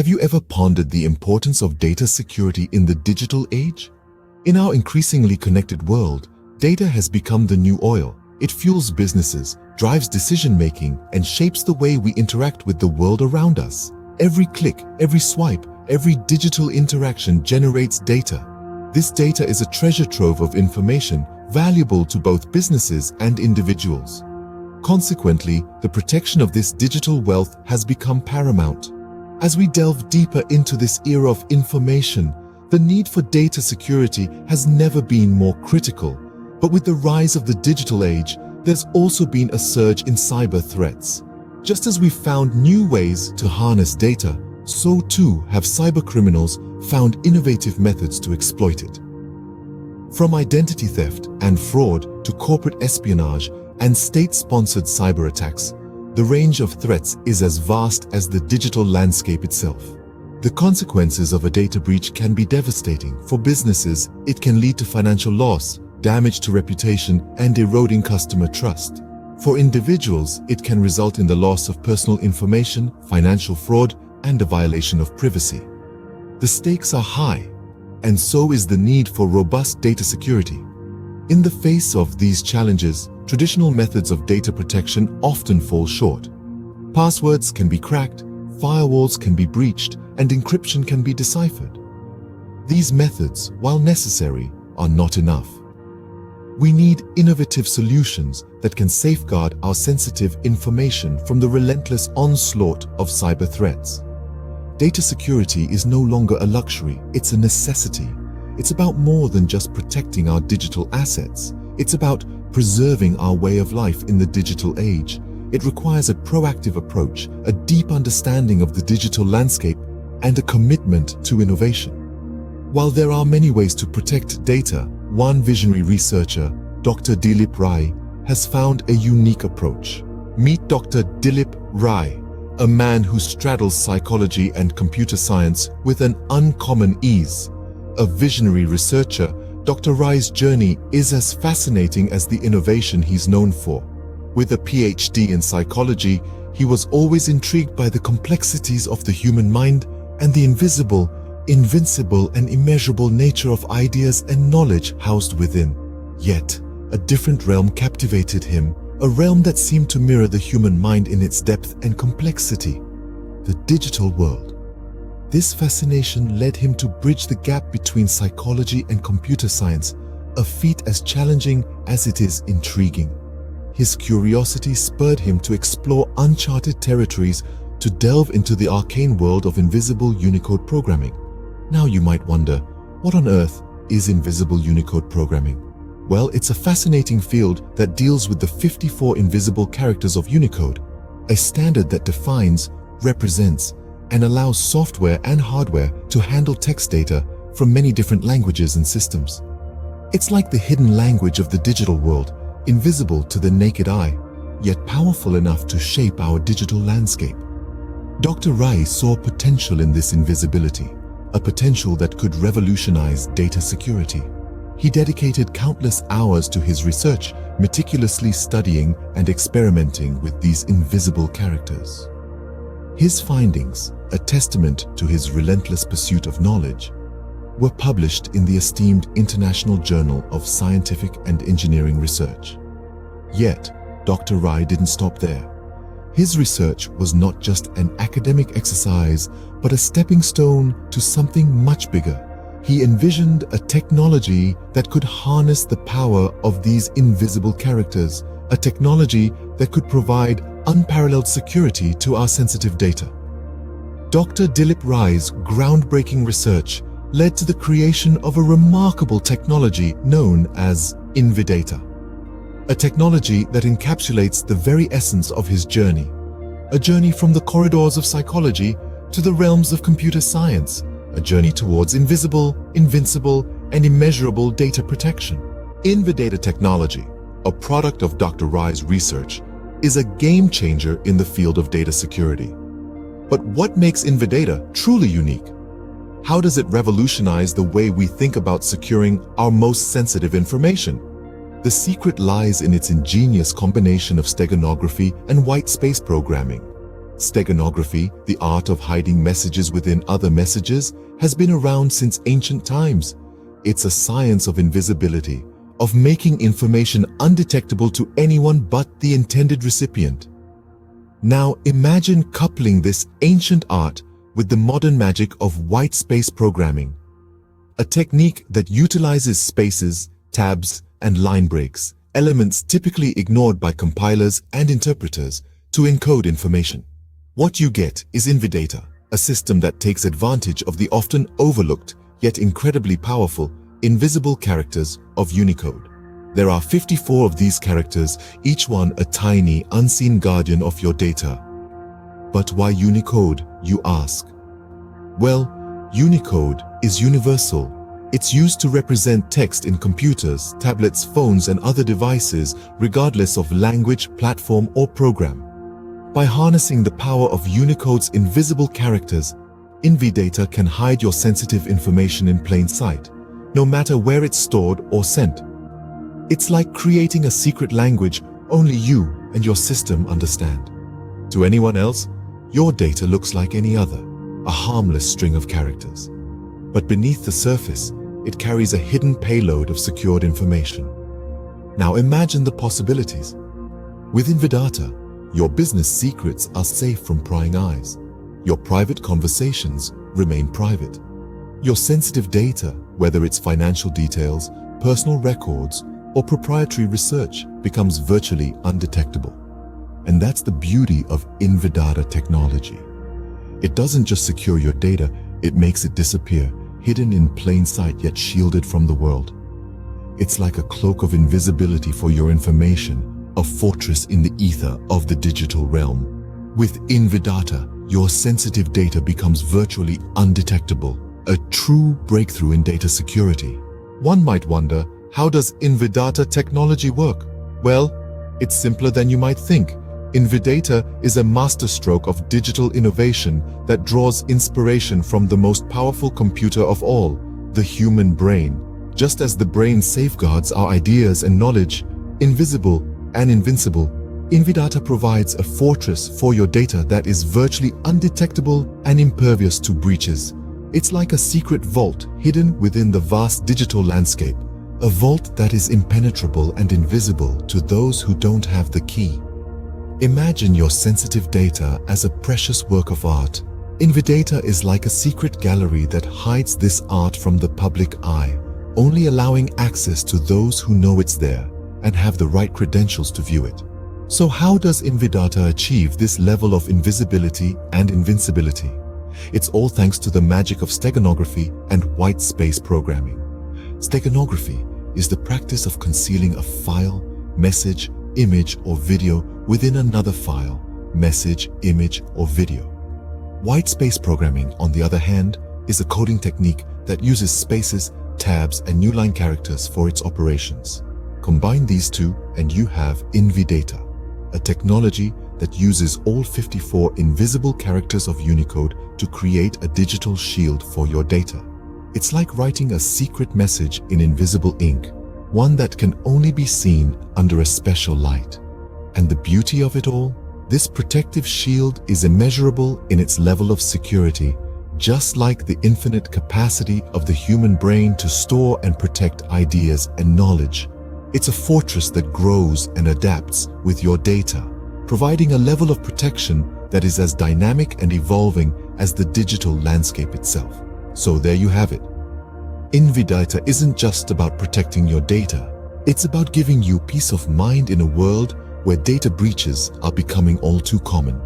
Have you ever pondered the importance of data security in the digital age? In our increasingly connected world, data has become the new oil. It fuels businesses, drives decision-making, and shapes the way we interact with the world around us. Every click, every swipe, every digital interaction generates data. This data is a treasure trove of information valuable to both businesses and individuals. Consequently, the protection of this digital wealth has become paramount. As we delve deeper into this era of information, the need for data security has never been more critical. But with the rise of the digital age, there's also been a surge in cyber threats. Just as we've found new ways to harness data, so too have cybercriminals found innovative methods to exploit it. From identity theft and fraud to corporate espionage and state-sponsored cyber attacks, the range of threats is as vast as the digital landscape itself. The consequences of a data breach can be devastating. For businesses, it can lead to financial loss, damage to reputation, and eroding customer trust. For individuals, it can result in the loss of personal information, financial fraud, and a violation of privacy. The stakes are high, and so is the need for robust data security. In the face of these challenges, traditional methods of data protection often fall short. Passwords can be cracked, firewalls can be breached, and encryption can be deciphered. These methods, while necessary, are not enough. We need innovative solutions that can safeguard our sensitive information from the relentless onslaught of cyber threats. Data security is no longer a luxury, it's a necessity. It's about more than just protecting our digital assets. It's about preserving our way of life in the digital age. It requires a proactive approach, a deep understanding of the digital landscape, and a commitment to innovation. While there are many ways to protect data, one visionary researcher, Dr. Dilip Rai, has found a unique approach. Meet Dr. Dilip Rai, a man who straddles psychology and computer science with an uncommon ease. A visionary researcher, Dr. Rai's journey is as fascinating as the innovation he's known for. With a PhD in psychology, he was always intrigued by the complexities of the human mind and the invisible, invincible, and immeasurable nature of ideas and knowledge housed within. Yet, a different realm captivated him, a realm that seemed to mirror the human mind in its depth and complexity: the digital world. This fascination led him to bridge the gap between psychology and computer science, a feat as challenging as it is intriguing. His curiosity spurred him to explore uncharted territories, to delve into the arcane world of invisible Unicode programming. Now you might wonder, what on earth is invisible Unicode programming? Well, it's a fascinating field that deals with the 54 invisible characters of Unicode, a standard that defines, represents, and allows software and hardware to handle text data from many different languages and systems. It's like the hidden language of the digital world, invisible to the naked eye, yet powerful enough to shape our digital landscape. Dr. Rai saw potential in this invisibility, a potential that could revolutionize data security. He dedicated countless hours to his research, meticulously studying and experimenting with these invisible characters. His findings, a testament to his relentless pursuit of knowledge, were published in the esteemed International Journal of Scientific and Engineering Research. Yet, Dr. Rai didn't stop there. His research was not just an academic exercise, but a stepping stone to something much bigger. He envisioned a technology that could harness the power of these invisible characters, a technology that could provide unparalleled security to our sensitive data. Dr. Dilip Rai's groundbreaking research led to the creation of a remarkable technology known as INVIdata, a technology that encapsulates the very essence of his journey, a journey from the corridors of psychology to the realms of computer science, a journey towards invisible, invincible, and immeasurable data protection. INVIdata Technology, a product of Dr. Rai's research, is a game changer in the field of data security. But what makes INVIdata truly unique? How does it revolutionize the way we think about securing our most sensitive information? The secret lies in its ingenious combination of steganography and white space programming. Steganography, the art of hiding messages within other messages, has been around since ancient times. It's a science of invisibility, of making information undetectable to anyone but the intended recipient. Now imagine coupling this ancient art with the modern magic of white space programming, a technique that utilizes spaces, tabs, and line breaks, elements typically ignored by compilers and interpreters, to encode information. What you get is INVIdata, a system that takes advantage of the often overlooked yet incredibly powerful invisible characters of Unicode. There are 54 of these characters, each one a tiny, unseen guardian of your data. But why Unicode, you ask? Well, Unicode is universal. It's used to represent text in computers, tablets, phones, and other devices, regardless of language, platform, or program. By harnessing the power of Unicode's invisible characters, INVIdata can hide your sensitive information in plain sight, no matter where it's stored or sent. It's like creating a secret language only you and your system understand. To anyone else, your data looks like any other, a harmless string of characters. But beneath the surface, it carries a hidden payload of secured information. Now imagine the possibilities. With INVIdata, your business secrets are safe from prying eyes. Your private conversations remain private. Your sensitive data, whether it's financial details, personal records, or proprietary research, becomes virtually undetectable. And that's the beauty of INVIdata technology. It doesn't just secure your data, it makes it disappear, hidden in plain sight yet shielded from the world. It's like a cloak of invisibility for your information, a fortress in the ether of the digital realm. With INVIdata, your sensitive data becomes virtually undetectable, a true breakthrough in data security. One might wonder, how does INVIdata technology work? Well, it's simpler than you might think. INVIdata is a masterstroke of digital innovation that draws inspiration from the most powerful computer of all, the human brain. Just as the brain safeguards our ideas and knowledge, invisible and invincible, INVIdata provides a fortress for your data that is virtually undetectable and impervious to breaches. It's like a secret vault hidden within the vast digital landscape, a vault that is impenetrable and invisible to those who don't have the key. Imagine your sensitive data as a precious work of art. INVIdata is like a secret gallery that hides this art from the public eye, only allowing access to those who know it's there and have the right credentials to view it. So how does INVIdata achieve this level of invisibility and invincibility? It's all thanks to the magic of steganography and white space programming. Steganography is the practice of concealing a file, message, image, or video within another file, message, image, or video. White space programming, on the other hand, is a coding technique that uses spaces, tabs, and new line characters for its operations. Combine these two and you have INVIdata, a technology that uses all 54 invisible characters of Unicode to create a digital shield for your data. It's like writing a secret message in invisible ink, one that can only be seen under a special light. And the beauty of it all? This protective shield is immeasurable in its level of security, just like the infinite capacity of the human brain to store and protect ideas and knowledge. It's a fortress that grows and adapts with your data, providing a level of protection that is as dynamic and evolving as the digital landscape itself. So there you have it. INVIdata isn't just about protecting your data. It's about giving you peace of mind in a world where data breaches are becoming all too common.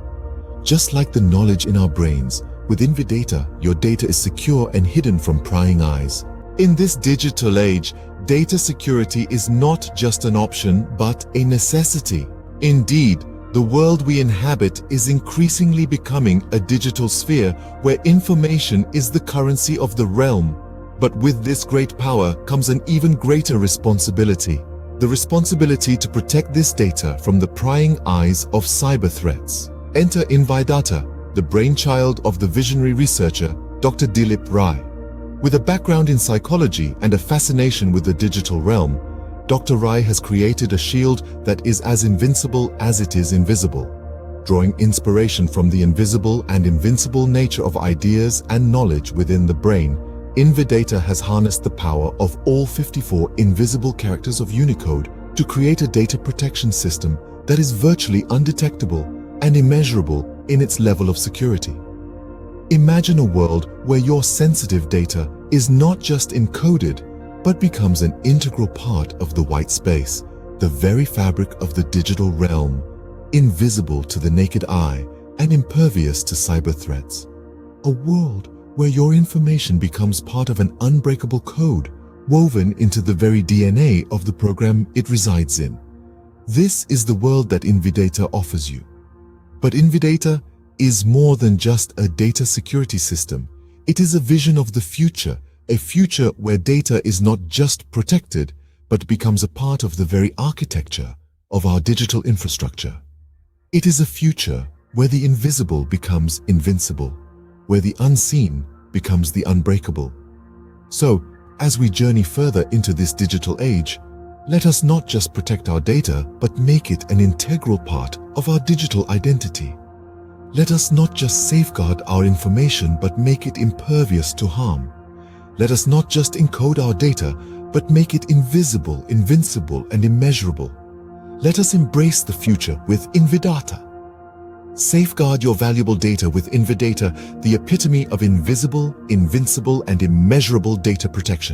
Just like the knowledge in our brains, with INVIdata, your data is secure and hidden from prying eyes. In this digital age, data security is not just an option, but a necessity. Indeed, the world we inhabit is increasingly becoming a digital sphere where information is the currency of the realm. But with this great power comes an even greater responsibility. The responsibility to protect this data from the prying eyes of cyber threats. Enter INVIdata, the brainchild of the visionary researcher, Dr. Dilip Rai. With a background in psychology and a fascination with the digital realm, Dr. Rai has created a shield that is as invincible as it is invisible. drawing inspiration from the invisible and invincible nature of ideas and knowledge within the brain. INVIdata has harnessed the power of all 54 invisible characters of Unicode to create a data protection system that is virtually undetectable and immeasurable in its level of security. Imagine a world where your sensitive data is not just encoded, but becomes an integral part of the white space, the very fabric of the digital realm, invisible to the naked eye and impervious to cyber threats. A world where your information becomes part of an unbreakable code woven into the very DNA of the program it resides in. This is the world that INVIdata offers you. But INVIdata is more than just a data security system. It is a vision of the future, a future where data is not just protected, but becomes a part of the very architecture of our digital infrastructure. It is a future where the invisible becomes invincible, where the unseen becomes the unbreakable. So, as we journey further into this digital age, let us not just protect our data, but make it an integral part of our digital identity. Let us not just safeguard our information, but make it impervious to harm. Let us not just encode our data, but make it invisible, invincible, and immeasurable. Let us embrace the future with INVIdata. Safeguard your valuable data with INVIdata, the epitome of invisible, invincible, and immeasurable data protection.